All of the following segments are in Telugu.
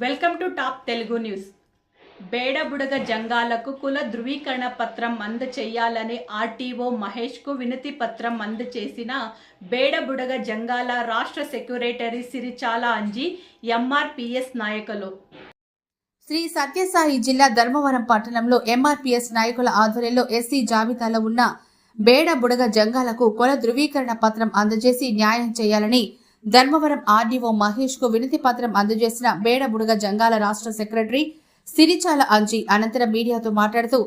Welcome to top Telugu news. బేడబుడగ జంగాలకు కుల ధృవీకరణ పత్రం అందచేయాలని ఆర్టీఓ మహేష్కు వినతి పత్రం అందచేసిన బేడబుడగ జంగాల రాష్ట్ర సెక్రటరీ సిరిచాల అంజి ఎంఆర్పీఎస్ నాయకులు. శ్రీ సత్యసాయి జిల్లా ధర్మవరం పట్టణంలో ఎంఆర్పీఎస్ నాయకుల ఆధ్వర్యంలో ఎస్సీ జాబితాలో ఉన్న బేడబుడగ జంగాలకు కుల ధృవీకరణ పత్రం అందజేసి న్యాయం చేయాలని ధర్మవరం ఆర్డీఓ మహేష్ కు వినతి పత్రం అందజేసిన బేడబుడగ జంగాల రాష్ట్ర సెక్రటరీ సిరిచాల అంజి అనంతరం మీడియాతో మాట్లాడుతూ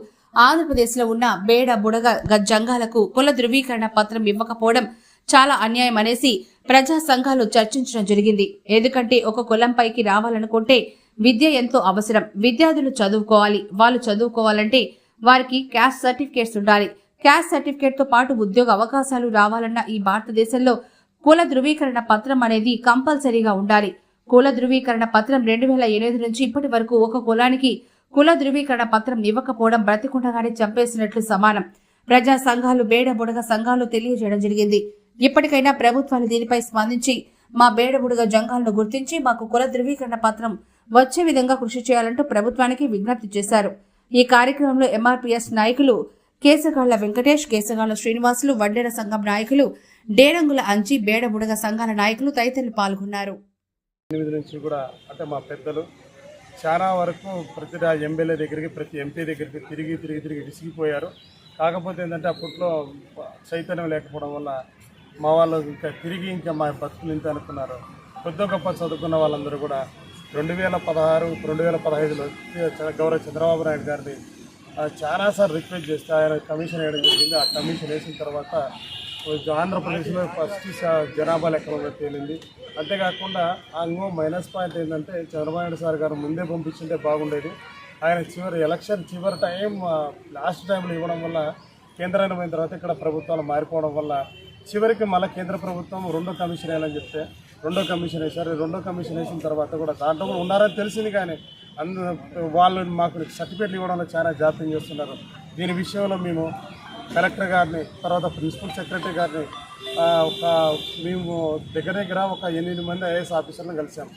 ఆంధ్రప్రదేశ్ లో ఉన్న బేడబుడగ జంగాలకు కుల ధృవీకరణ పత్రం ఇవ్వకపోవడం చాలా అన్యాయం అనేసి ప్రజా సంఘాలు చర్చించడం జరిగింది. ఎందుకంటే ఒక కులంపైకి రావాలనుకుంటే విద్య ఎంతో అవసరం. విద్యార్థులు చదువుకోవాలి. వాళ్ళు చదువుకోవాలంటే వారికి క్యాస్ట్ సర్టిఫికేట్స్ ఉండాలి. క్యాస్ట్ సర్టిఫికేట్ తో పాటు ఉద్యోగ అవకాశాలు రావాలన్న ఈ భారతదేశంలో కుల ధృవీకరణ పత్రం అనేది కంపల్సరీగా ఉండాలి. కుల ధృవీకరణ పత్రం 2008 నుంచి ఇప్పటి వరకు ఒక కులానికి కుల ధృవీకరణ పత్రం ఇవ్వకపోవడం బ్రతికుండగానే చంపేసినట్లు సమానం. ప్రజా సంఘాలు బేడబుడగ సంఘాలు తెలియజేయడం జరిగింది. ఇప్పటికైనా ప్రభుత్వాలు దీనిపై స్పందించి మా బేడబుడగ జంగాలను గుర్తించి మాకు కుల ధృవీకరణ పత్రం వచ్చే విధంగా కృషి చేయాలంటూ ప్రభుత్వానికి విజ్ఞప్తి చేశారు. ఈ కార్యక్రమంలో ఎంఆర్పీఎస్ నాయకులు కేసగాళ్ల వెంకటేష్, కేసగాళ్ల శ్రీనివాసులు, వడ్డేర సంఘం నాయకులు డేరంగుల అంజి, బేడబుడగ సంఘాల నాయకులు తదితరులు పాల్గొన్నారు. 8 నుంచి కూడా అంటే మా పెద్దలు చాలా వరకు ప్రతి ఎమ్మెల్యే దగ్గరికి ప్రతి ఎంపీ దగ్గరికి తిరిగి విసిగిపోయారు. కాకపోతే ఏంటంటే అప్పట్లో చైతన్యం లేకపోవడం వల్ల మా వాళ్ళు ఇంకా మా బతుకులు ఇంత అనుకున్నారు. కొద్ది గొప్ప చదువుకున్న వాళ్ళందరూ కూడా 2016, 2015లో గౌరవ చంద్రబాబు నాయుడు గారిని చాలాసార్లు రిక్వెస్ట్ చేస్తే ఆయన కమిషన్ వేయడం జరిగింది. ఆ కమిషన్ వేసిన తర్వాత ఆంధ్రప్రదేశ్లో ఫస్ట్ జనాభా లెక్కలో తేలింది. అంతేకాకుండా అంగో మైనస్ పాయింట్ ఏంటంటే చంద్రబాబు నాయుడు సార్ గారు ముందే పంపించుంటే బాగుండేది. ఆయన ఎలక్షన్ చివరి టైం లాస్ట్ టైంలో ఇవ్వడం వల్ల కేంద్రానికి పోయిన తర్వాత ఇక్కడ ప్రభుత్వాలు మారిపోవడం వల్ల చివరికి మళ్ళీ కేంద్ర ప్రభుత్వం 2వ కమిషన్ వేయాలని చెప్తే 2వ కమిషన్ వేశారు. 2వ కమిషన్ వేసిన తర్వాత కూడా దాంట్లో కూడా ఉన్నారని తెలిసింది, కానీ వాళ్ళు మాకు సర్టిఫికేట్లు ఇవ్వడంలో చాలా జాప్యం చేస్తున్నారు. దీని విషయంలో మేము కలెక్టర్ గారిని, తర్వాత ప్రిన్సిపల్ సెక్రటరీ గారిని మేము దగ్గర ఒక 8 మంది ఐఏఎస్ ఆఫీసర్లను కలిసాం.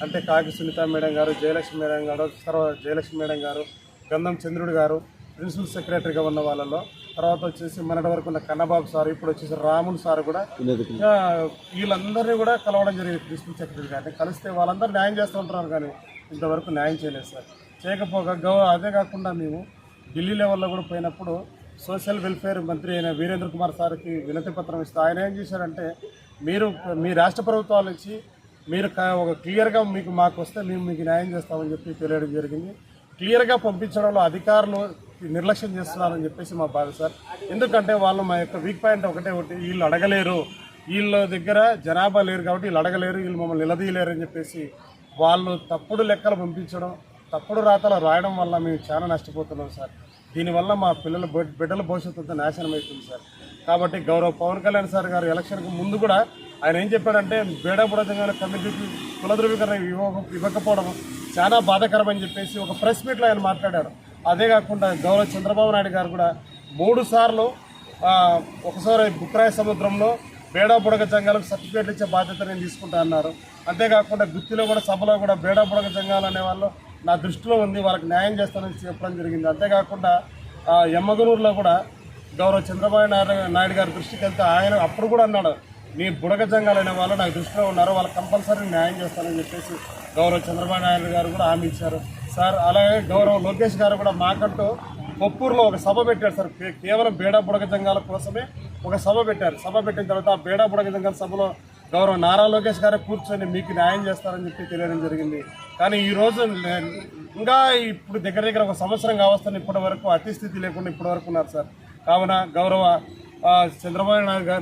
అంటే కాకి సునీత మేడం గారు, జయలక్ష్మి మేడం గారు, తర్వాత జయలక్ష్మి మేడం గారు, గంధం చంద్రుడు గారు ప్రిన్సిపల్ సెక్రటరీగా ఉన్న వాళ్ళలో, తర్వాత వచ్చేసి మనటి వరకు ఉన్న కన్నబాబు సార్, ఇప్పుడు వచ్చేసి రాములు సార్ కూడా వీళ్ళందరినీ కూడా కలవడం జరిగింది. ప్రిన్సిపల్ సెక్రటరీ గారిని కలిస్తే వాళ్ళందరూ న్యాయం చేస్తూ ఉంటున్నారు, కానీ ఇంతవరకు న్యాయం చేయలేదు సార్. చేయకపోగా అదే కాకుండా మేము ఢిల్లీ లెవెల్లో కూడా పోయినప్పుడు సోషల్ వెల్ఫేర్ మంత్రి అయిన వీరేంద్ర కుమార్ సార్కి వినతి పత్రం ఇస్తే ఆయన ఏం చేశారంటే, మీరు మీ రాష్ట్ర ప్రభుత్వాల నుంచి మీరు ఒక క్లియర్గా మాకు వస్తే మేము మీకు న్యాయం చేస్తామని చెప్పి తెలియడం జరిగింది. క్లియర్గా పంపించడంలో అధికారులు నిర్లక్ష్యం చేస్తున్నారని చెప్పేసి మా బాధ సార్. ఎందుకంటే వాళ్ళు మా యొక్క వీక్ పాయింట్ ఒకటి వీళ్ళు అడగలేరు, వీళ్ళ దగ్గర జనాభా లేరు కాబట్టి వీళ్ళు అడగలేరు, వీళ్ళు మమ్మల్ని నిలదీయలేరు అని చెప్పేసి వాళ్ళు తప్పుడు లెక్కలు పంపించడం, తప్పుడు రాతలు రాయడం వల్ల మేము చాలా నష్టపోతున్నాం సార్. దీనివల్ల మా బిడ్డల భవిష్యత్తు నాశనం అవుతుంది సార్. కాబట్టి గౌరవ పవన్ కళ్యాణ్ సార్ గారు ఎలక్షన్కి ముందు కూడా ఆయన ఏం చెప్పాడంటే, బేడబుడగ కమిటీకి కుల ధృవీకరణ ఇవ్వకపోవడం చాలా బాధాకరమని చెప్పేసి ఒక ప్రెస్ మీట్లో ఆయన మాట్లాడారు. అదే కాకుండా గౌరవ చంద్రబాబు నాయుడు గారు కూడా 3 సార్లు ఒకసారి బుక్రాయ సముద్రంలో బేడబుడగ జంగాలకు సర్టిఫికేట్లు ఇచ్చే బాధ్యత నేను తీసుకుంటా అన్నారు. అంతేకాకుండా గుత్తిలో కూడా సభలో కూడా బేడబుడగ జంగాలు అనే వాళ్ళు నా దృష్టిలో ఉంది, వాళ్ళకి న్యాయం చేస్తానని చెప్పడం జరిగింది. అంతేకాకుండా ఎమ్మగనూరులో కూడా గౌరవ చంద్రబాబు నాయుడు గారి దృష్టికి వెళ్తే ఆయన అప్పుడు కూడా అన్నాడు, మీ బుడగ జంగాలు అనే వాళ్ళు నాకు దృష్టిలో ఉన్నారు, వాళ్ళకి కంపల్సరీ న్యాయం చేస్తానని చెప్పేసి గౌరవ చంద్రబాబు నాయుడు గారు కూడా హామీ ఇచ్చారు సార్. అలాగే గౌరవ లోకేష్ గారు కూడా మాకంటూ కొప్పూరులో ఒక సభ పెట్టారు సార్. కేవలం బేడబుడగ జంగాల కోసమే ఒక సభ పెట్టారు. సభ పెట్టిన తర్వాత ఆ బేడబుడగ జంగాల సభలో గౌరవ నారా లోకేష్ గారే కూర్చొని మీకు న్యాయం చేస్తారని చెప్పి తెలియడం జరిగింది. కానీ ఈరోజు ఇంకా ఇప్పుడు దగ్గర ఒక సంవత్సరం కావస్తాను ఇప్పటి వరకు అతిస్థితి లేకుండా ఇప్పటి వరకు ఉన్నారు సార్. కావున గౌరవ చంద్రబాబు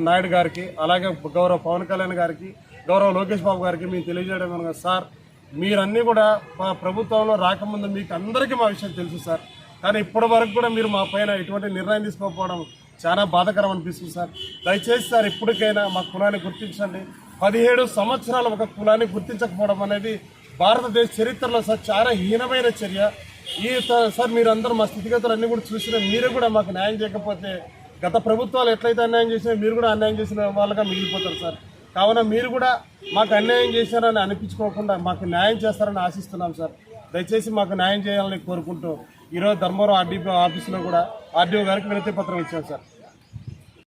నాయుడు గారికి, అలాగే గౌరవ పవన్ కళ్యాణ్ గారికి, గౌరవ లోకేష్ బాబు గారికి మేము తెలియజేయడం కనుక సార్, మీరన్నీ కూడా మా ప్రభుత్వంలో రాకముందు మీకు అందరికీ మా విషయం తెలుసు సార్. కానీ ఇప్పటి వరకు కూడా మీరు మా పైన ఎటువంటి నిర్ణయం తీసుకోకపోవడం చాలా బాధాకరం అనిపిస్తుంది సార్. దయచేసి సార్ ఇప్పటికైనా మా కులాన్ని గుర్తించండి. 17 సంవత్సరాలు ఒక కులాన్ని గుర్తించకపోవడం అనేది భారతదేశ చరిత్రలో సార్ చాలా హీనమైన చర్య. సార్ మీరందరూ మా స్థితిగతులు అన్నీ కూడా చూసిన మీరే కూడా మాకు న్యాయం చేయకపోతే గత ప్రభుత్వాలు ఎట్లయితే అన్యాయం చేసినా మీరు కూడా అన్యాయం చేసిన వాళ్ళగా మిగిలిపోతారు సార్. కావున మీరు కూడా మాకు అన్యాయం చేశారని అనిపించుకోకుండా మాకు న్యాయం చేస్తారని ఆశిస్తున్నాం సార్. దయచేసి మాకు న్యాయం చేయాలని కోరుకుంటూ ఈరోజు ధర్మవరం ఆర్డీఓ ఆఫీసులో కూడా ఆర్డీఓ గారికి వినతి పత్రం ఇచ్చాం సార్.